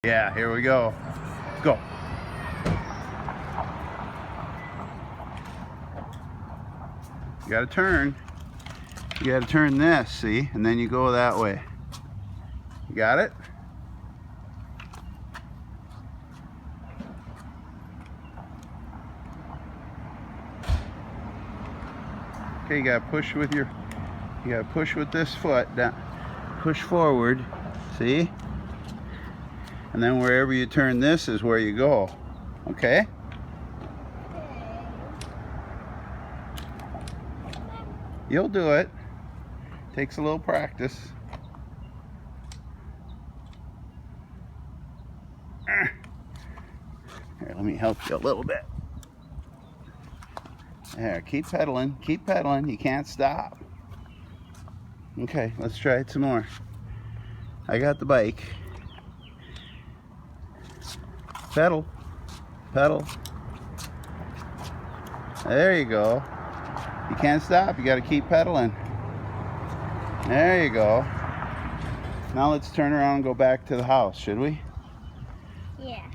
Yeah, here we go. Go. You gotta turn. You gotta turn this, see? And then you go that way. You got it? Okay, you gotta push with your, you gotta push with this foot down. Push forward, see? And then wherever you turn this is where you go. Okay? You'll do it. Takes a little practice. Here, let me help you a little bit. There, keep pedaling, keep pedaling. You can't stop. Okay, let's try it some more. I got the bike. Pedal, pedal. There you go. You can't stop, you gotta keep pedaling. There you go. Now let's turn around and go back to the house, should we? Yeah.